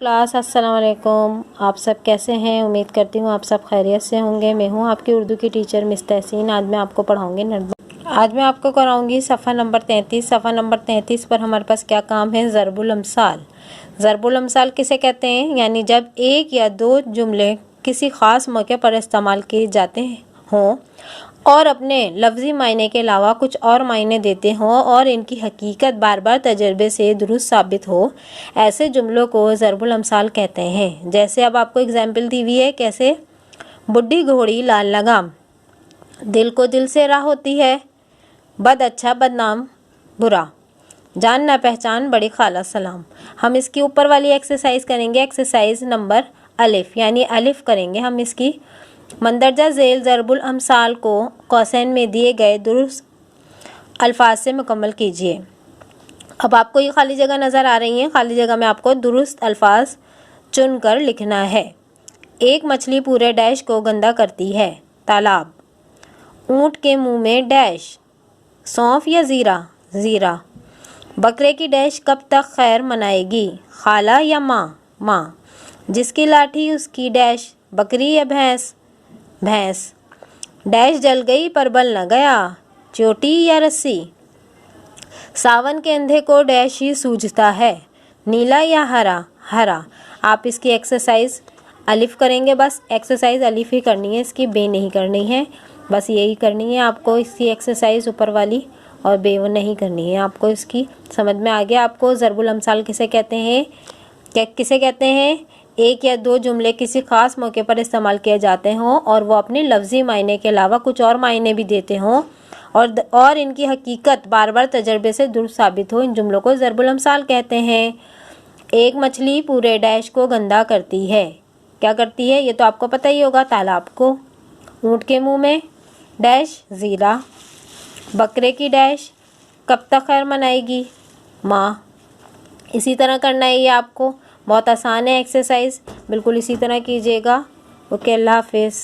Class अस्सलाम वालेकुम। आप सब कैसे हैं? उम्मीद करती हूँ आप सब खैरियत से होंगे। मैं हूँ आपकी उर्दू की टीचर मिस तहसीन। आज मैं आपको पढ़ाऊँगी आज मैं आपको कराऊँगी सफ़ा नंबर 33। सफ़ा नंबर 33 पर हमारे पास क्या काम है? ज़रबुल अमसाल। ज़रबुल अमसाल किसे कहते हैं? यानी जब एक या दो जुमले किसी ख़ास मौके पर इस्तेमाल किए जाते हों और अपने लफ्ज़ी मायने के अलावा कुछ और मायने देते हों और इनकी हकीकत बार बार तजर्बे से दुरुस्त साबित हो, ऐसे जुमलों को ज़रबुल अमसाल कहते हैं। जैसे अब आपको एग्जाम्पल दी हुई है, कैसे? बुढ़ी घोड़ी लाल लगाम, दिल को दिल से राह होती है, बद अच्छा बदनाम बुरा, जान न पहचान बड़ी खाला सलाम। हम इसकी ऊपर वाली एक्सरसाइज करेंगे, एक्सरसाइज नंबर अलिफ, यानी अलिफ करेंगे हम इसकी। मंदरजा झेल ज़रबुल अमसाल को कौसैन में दिए गए दुरुस्त अल्फाज से मुकम्मल कीजिए। अब आपको ये खाली जगह नज़र आ रही है, खाली जगह में आपको दुरुस्त अल्फाज चुनकर लिखना है। एक मछली पूरे डैश को गंदा करती है, तालाब। ऊँट के मुंह में डैश, सौंफ या ज़ीरा, ज़ीरा। बकरे की डैश कब तक खैर मनाएगी, खाला या माँ, माँ। जिसकी लाठी उसकी डैश, बकरी या भैंस, भैंस। डैश जल गई पर बल न गया, चोटी या रस्सी। सावन के अंधे को डैश ही सूझता है, नीला या हरा, हरा। आप इसकी एक्सरसाइज अलिफ करेंगे, बस एक्सरसाइज अलिफ ही करनी है, इसकी बे नहीं करनी है, बस यही करनी है आपको इसकी एक्सरसाइज ऊपर वाली, और बे वो नहीं करनी है आपको। इसकी समझ में आ गया आपको? ज़रबुल अमसाल किसे कहते हैं? किसे कहते हैं? एक या दो जुमले किसी ख़ास मौके पर इस्तेमाल किए जाते हों और वो अपने लफ्ज़ी मायने के अलावा कुछ और मायने भी देते हों और इनकी हकीकत बार बार तजर्बे से दुरुस्त साबित हो, इन जुमलों को ज़रबुल अमसाल कहते हैं। एक मछली पूरे डैश को गंदा करती है, क्या करती है? ये तो आपको पता ही होगा, तालाब को। ऊँट के मुंह में डैश, ज़ीरा। बकरे की डैश कब तक खैर मनाएगी, माँ। इसी तरह करना है ये आपको, बहुत आसान है एक्सरसाइज, बिल्कुल इसी तरह कीजिएगा। ओके, अल्लाह हाफिज़।